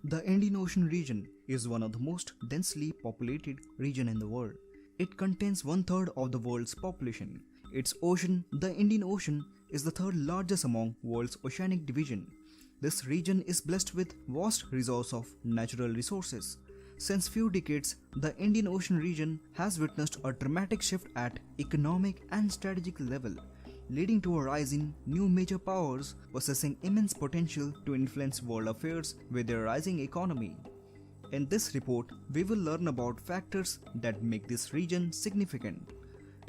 The Indian Ocean region is one of the most densely populated region in the world. It contains one-third of the world's population. Its ocean, the Indian Ocean, is the third largest among world's oceanic division. This region is blessed with vast resource of natural resources. Since few decades, the Indian Ocean region has witnessed a dramatic shift at economic and strategic level, leading to a rise in new major powers possessing immense potential to influence world affairs with their rising economy. In this report, we will learn about factors that make this region significant.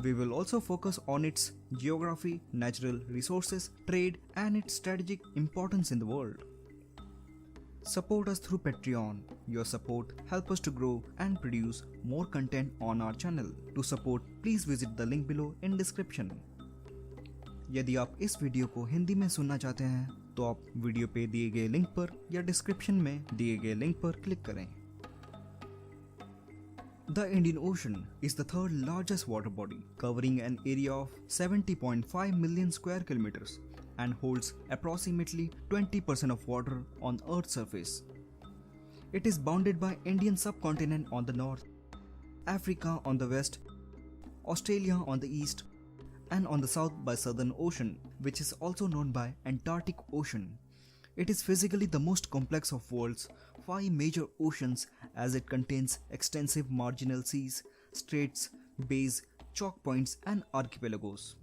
We will also focus on its geography, natural resources, trade, and its strategic importance in the world. Support us through Patreon. Your support helps us to grow and produce more content on our channel. To support, please visit the link below in description. यदि आप इस video को हिंदी में सुनना चाहते हैं तो आप वीडियो पे दिए गए लिंक पर या डिस्क्रिप्शन में दिए गए लिंक पर क्लिक करें। The Indian Ocean is the third largest water body, covering an area of 70.5 million square kilometers and holds approximately 20% of water on Earth's surface. It is bounded by Indian subcontinent on the north, Africa on the west, Australia on the east, and on the south by Southern Ocean, which is also known by Antarctic Ocean. It is physically the most complex of world's 5 major oceans as it contains extensive marginal seas, straits, bays, choke points and archipelagos.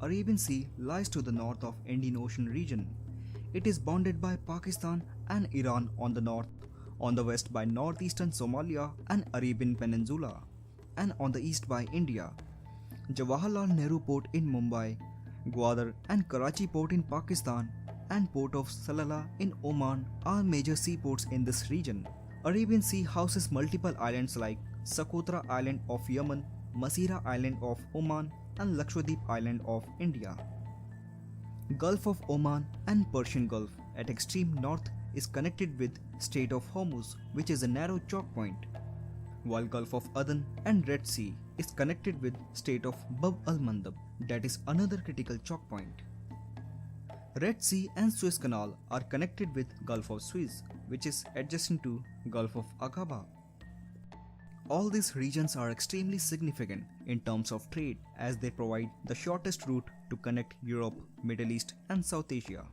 Arabian Sea lies to the north of Indian Ocean region. It is bounded by Pakistan and Iran on the north, on the west by northeastern Somalia and Arabian Peninsula, and on the east by India. Jawaharlal Nehru Port in Mumbai, Gwadar and Karachi Port in Pakistan, and Port of Salalah in Oman are major seaports in this region. Arabian Sea houses multiple islands like Socotra Island of Yemen, Masira Island of Oman, and Lakshadweep Island of India. Gulf of Oman and Persian Gulf at extreme north is connected with Strait of Hormuz, which is a narrow choke point, while Gulf of Aden and Red Sea is connected with Strait of Bab al-Mandab, that is another critical choke point. Red Sea and Suez Canal are connected with Gulf of Suez, which is adjacent to Gulf of Aqaba. All these regions are extremely significant in terms of trade as they provide the shortest route to connect Europe, Middle East and South Asia.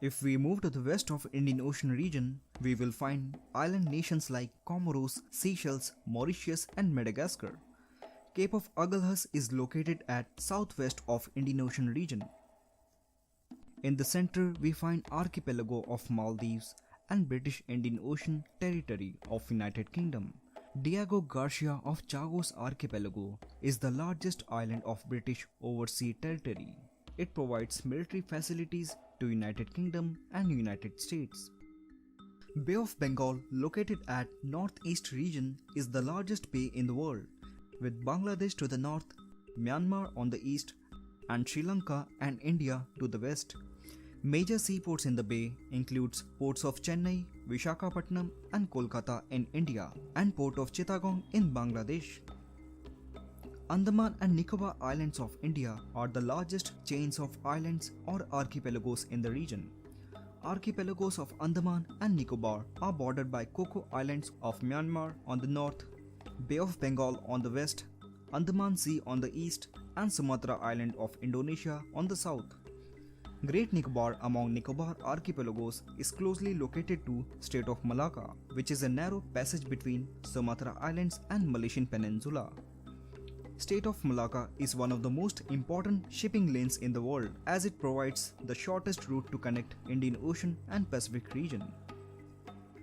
If we move to the west of Indian Ocean region, we will find island nations like Comoros, Seychelles, Mauritius and Madagascar. Cape of Agulhas is located at southwest of Indian Ocean region. In the center, we find archipelago of Maldives and British Indian Ocean territory of United Kingdom. Diego Garcia of Chagos Archipelago is the largest island of British overseas territory. It provides military facilities to United Kingdom and United States. Bay of Bengal, located at northeast region, is the largest bay in the world, with Bangladesh to the north, Myanmar on the east, and Sri Lanka and India to the west. Major seaports in the bay includes ports of Chennai, Visakhapatnam and Kolkata in India, and port of Chittagong in Bangladesh. Andaman and Nicobar Islands of India are the largest chains of islands or archipelagos in the region. Archipelagos of Andaman and Nicobar are bordered by Coco Islands of Myanmar on the north, Bay of Bengal on the west, Andaman Sea on the east, and Sumatra Island of Indonesia on the south. Great Nicobar among Nicobar archipelagos is closely located to Strait of Malacca, which is a narrow passage between Sumatra Islands and Malaysian Peninsula. Strait of Malacca is one of the most important shipping lanes in the world as it provides the shortest route to connect Indian Ocean and Pacific region.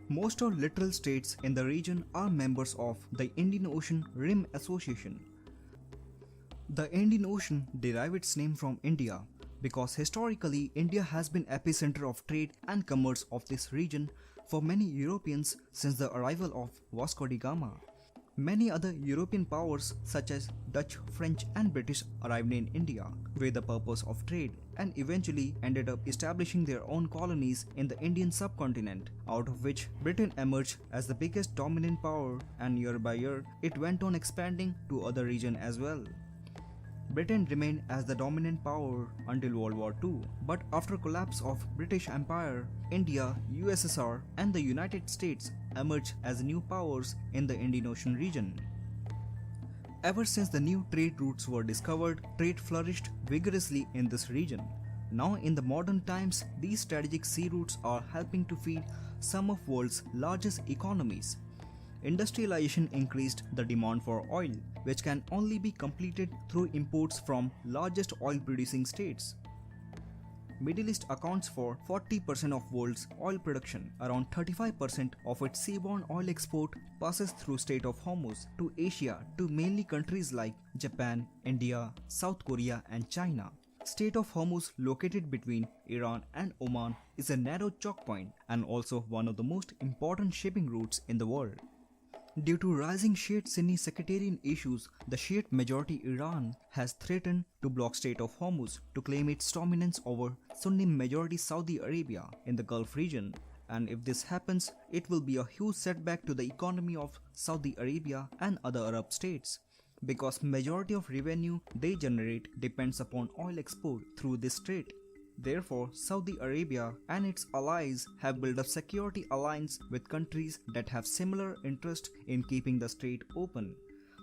Most or littoral states in the region are members of the Indian Ocean Rim Association. The Indian Ocean derives its name from India because historically India has been epicenter of trade and commerce of this region for many Europeans since the arrival of Vasco da Gama. Many other European powers such as Dutch, French and British arrived in India with the purpose of trade and eventually ended up establishing their own colonies in the Indian subcontinent, out of which Britain emerged as the biggest dominant power, and year by year it went on expanding to other regions as well. Britain remained as the dominant power until World War II, but after collapse of British Empire, India, USSR and the United States emerged as new powers in the Indian Ocean region. Ever since the new trade routes were discovered, trade flourished vigorously in this region. Now in the modern times, these strategic sea routes are helping to feed some of world's largest economies. Industrialization increased the demand for oil, which can only be completed through imports from largest oil producing states. Middle East accounts for 40% of world's oil production. Around 35% of its seaborne oil export passes through Strait of Hormuz to Asia, to mainly countries like Japan, India, South Korea and China. Strait of Hormuz, located between Iran and Oman, is a narrow choke point and also one of the most important shipping routes in the world. Due to rising Shiite-Sunni sectarian issues, the Shiite majority Iran has threatened to block Strait of Hormuz to claim its dominance over Sunni majority Saudi Arabia in the Gulf region. And if this happens, it will be a huge setback to the economy of Saudi Arabia and other Arab states, because majority of revenue they generate depends upon oil export through this strait. Therefore, Saudi Arabia and its allies have built a security alliance with countries that have similar interest in keeping the strait open.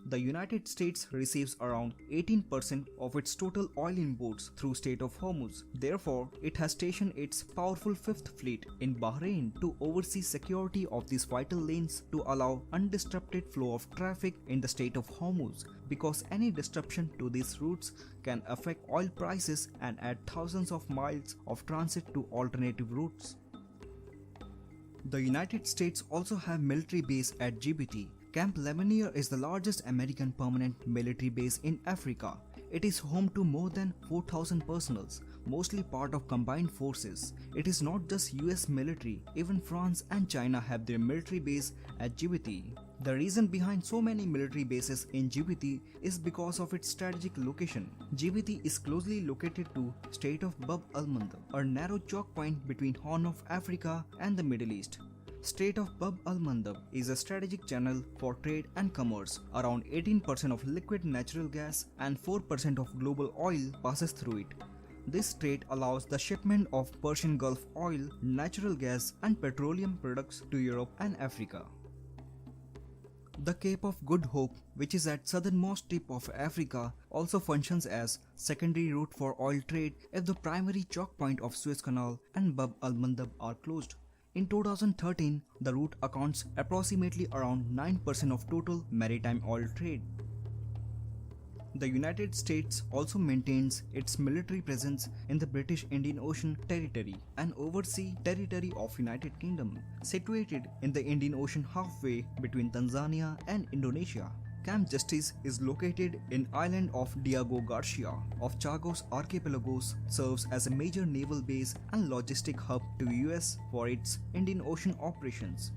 The United States receives around 18% of its total oil imports through Strait of Hormuz. Therefore, it has stationed its powerful Fifth Fleet in Bahrain to oversee security of these vital lanes to allow undisrupted flow of traffic in the Strait of Hormuz, because any disruption to these routes can affect oil prices and add thousands of miles of transit to alternative routes. The United States also have military base at Djibouti. Camp Lemonnier is the largest American permanent military base in Africa. It is home to more than 4,000 personnel, mostly part of combined forces. It is not just US military, even France and China have their military base at Djibouti. The reason behind so many military bases in Djibouti is because of its strategic location. Djibouti is closely located to Strait of Bab al-Mandab, a narrow choke point between Horn of Africa and the Middle East. Strait of Bab al-Mandab is a strategic channel for trade and commerce. Around 18% of liquid natural gas and 4% of global oil passes through it. This strait allows the shipment of Persian Gulf oil, natural gas and petroleum products to Europe and Africa. The Cape of Good Hope, which is at southernmost tip of Africa, also functions as secondary route for oil trade if the primary choke point of Suez Canal and Bab al-Mandab are closed. In 2013, the route accounts approximately around 9% of total maritime oil trade. The United States also maintains its military presence in the British Indian Ocean Territory, an overseas territory of United Kingdom, situated in the Indian Ocean halfway between Tanzania and Indonesia. Camp Justice is located in island of Diego Garcia of Chagos Archipelagos, serves as a major naval base and logistic hub to US for its Indian Ocean operations.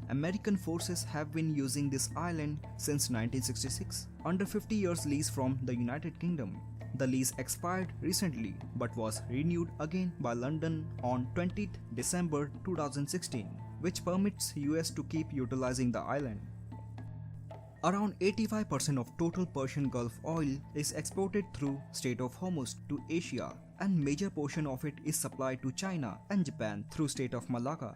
American forces have been using this island since 1966 under 50 years lease from the United Kingdom. The lease expired recently but was renewed again by London on 20th December 2016, which permits US to keep utilizing the island. Around 85% of total Persian Gulf oil is exported through Strait of Hormuz to Asia, and major portion of it is supplied to China and Japan through Strait of Malacca.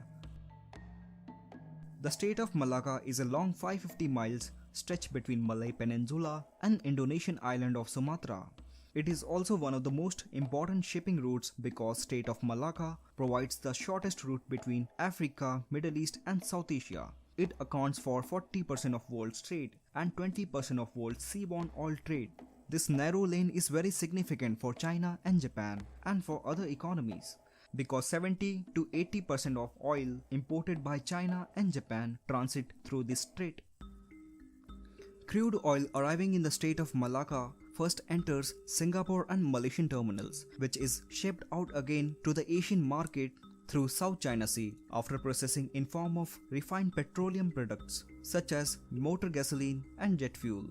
The Strait of Malacca is a long 550 miles stretch between Malay Peninsula and Indonesian island of Sumatra. It is also one of the most important shipping routes because Strait of Malacca provides the shortest route between Africa, Middle East and South Asia. It accounts for 40% of world's trade and 20% of world's seaborne oil trade. This narrow lane is very significant for China and Japan and for other economies, because 70 to 80% of oil imported by China and Japan transit through this strait. Crude oil arriving in the Strait of Malacca first enters Singapore and Malaysian terminals, which is shipped out again to the Asian market through South China Sea after processing in form of refined petroleum products such as motor gasoline and jet fuel.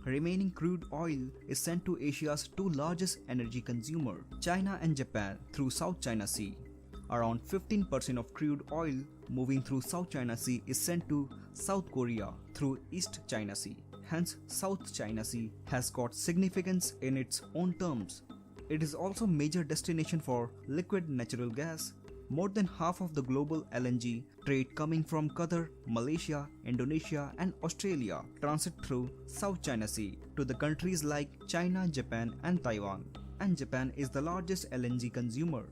Remaining crude oil is sent to Asia's two largest energy consumer, China and Japan, through South China Sea. Around 15% of crude oil moving through South China Sea is sent to South Korea through East China Sea. hence South China Sea has got significance in its own terms. It is also a major destination for liquid natural gas. More than half of the global LNG trade coming from Qatar, Malaysia, Indonesia and Australia transit through South China Sea to the countries like China, Japan and Taiwan. And Japan is the largest LNG consumer.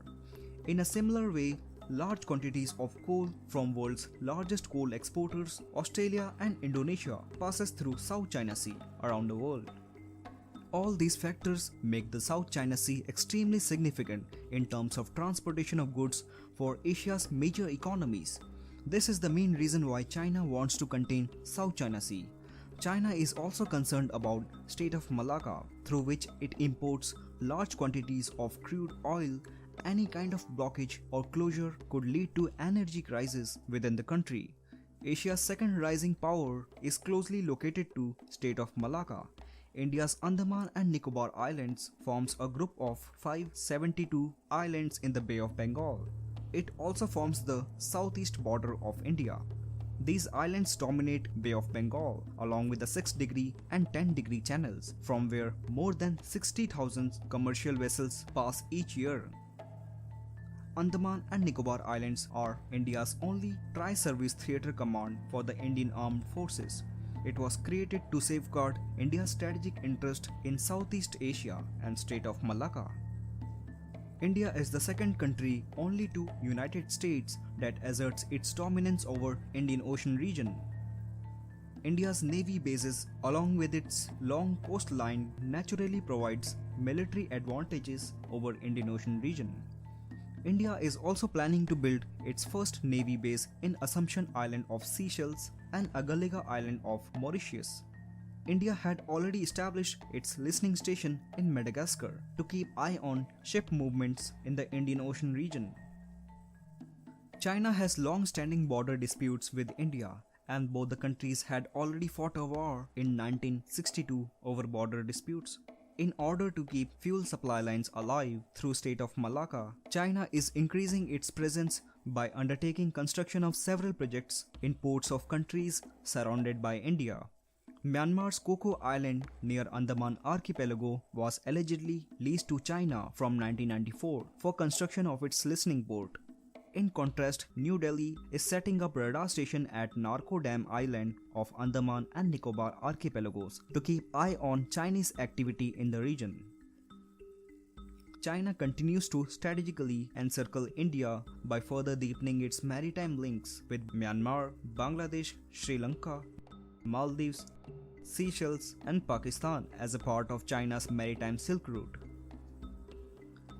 In a similar way, large quantities of coal from world's largest coal exporters, Australia and Indonesia, passes through South China Sea around the world. All these factors make the South China Sea extremely significant in terms of transportation of goods for Asia's major economies. This is the main reason why China wants to contain South China Sea. China is also concerned about Strait of Malacca, through which it imports large quantities of crude oil. Any kind of blockage or closure could lead to energy crisis within the country. Asia's second rising power is closely located to Strait of Malacca. India's Andaman and Nicobar Islands forms a group of 572 islands in the Bay of Bengal. It also forms the southeast border of India. These islands dominate Bay of Bengal along with the 6-degree and 10-degree channels from where more than 60,000 commercial vessels pass each year. Andaman and Nicobar Islands are India's only tri-service theatre command for the Indian Armed Forces. It was created to safeguard India's strategic interest in Southeast Asia and Strait of Malacca. India is the second country only to United States that asserts its dominance over Indian Ocean region. India's navy bases along with its long coastline naturally provides military advantages over Indian Ocean region. India is also planning to build its first navy base in Assumption Island of Seychelles and Agalega Island of Mauritius. India had already established its listening station in Madagascar to keep eye on ship movements in the Indian Ocean region. China has long-standing border disputes with India, and both the countries had already fought a war in 1962 over border disputes. In order to keep fuel supply lines alive through Strait of Malacca, China is increasing its presence by undertaking construction of several projects in ports of countries surrounded by India. Myanmar's Coco Island near Andaman Archipelago was allegedly leased to China from 1994 for construction of its listening port. In contrast, New Delhi is setting up radar station at Narko Dam Island of Andaman and Nicobar archipelagos to keep eye on Chinese activity in the region. China continues to strategically encircle India by further deepening its maritime links with Myanmar, Bangladesh, Sri Lanka, Maldives, Seychelles and Pakistan as a part of China's maritime Silk Route.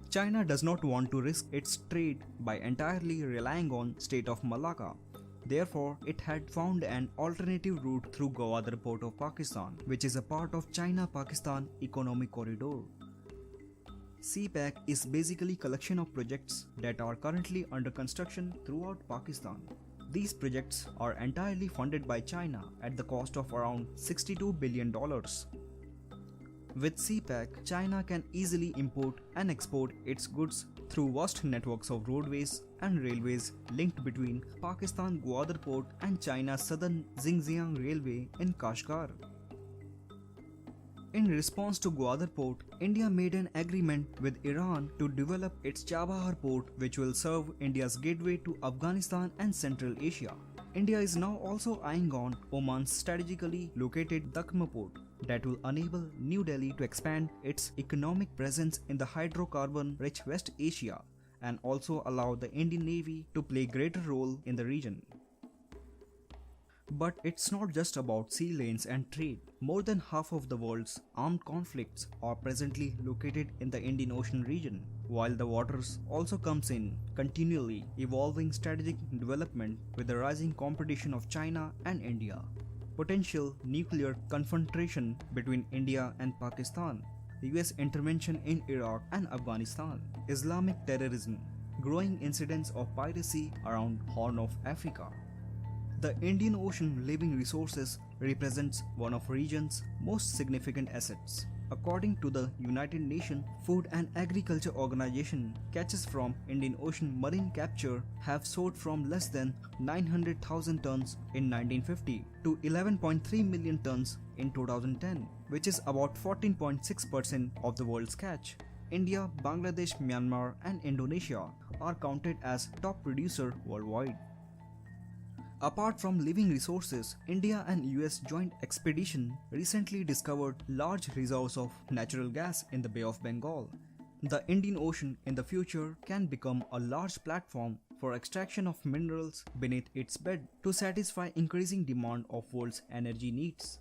China does not want to risk its trade by entirely relying on Strait of Malacca. Therefore, it had found an alternative route through Gwadar port of Pakistan, which is a part of China-Pakistan Economic Corridor. CPEC is basically a collection of projects that are currently under construction throughout Pakistan. These projects are entirely funded by China at the cost of around $62 billion. With CPEC, China can easily import and export its goods through vast networks of roadways and railways linked between Pakistan Gwadar Port and China's southern Xinjiang Railway in Kashgar. In response to Gwadar Port, India made an agreement with Iran to develop its Chabahar port, which will serve India's gateway to Afghanistan and Central Asia. India is now also eyeing on Oman's strategically located Dakhma port that will enable New Delhi to expand its economic presence in the hydrocarbon-rich West Asia and also allow the Indian Navy to play a greater role in the region. But it's not just about sea lanes and trade. More than half of the world's armed conflicts are presently located in the Indian Ocean region, while the waters also comes in continually evolving strategic development with the rising competition of China and India. Potential nuclear confrontation between India and Pakistan, US intervention in Iraq and Afghanistan, Islamic terrorism, growing incidents of piracy around Horn of Africa. The Indian Ocean living resources represents one of region's most significant assets. According to the United Nations Food and Agriculture Organization, catches from Indian Ocean marine capture have soared from less than 900,000 tons in 1950 to 11.3 million tons in 2010, which is about 14.6% of the world's catch. India, Bangladesh, Myanmar, and Indonesia are counted as top producer worldwide. Apart from living resources, India and US joint expedition recently discovered large reserves of natural gas in the Bay of Bengal. The Indian Ocean in the future can become a large platform for extraction of minerals beneath its bed to satisfy increasing demand of world's energy needs.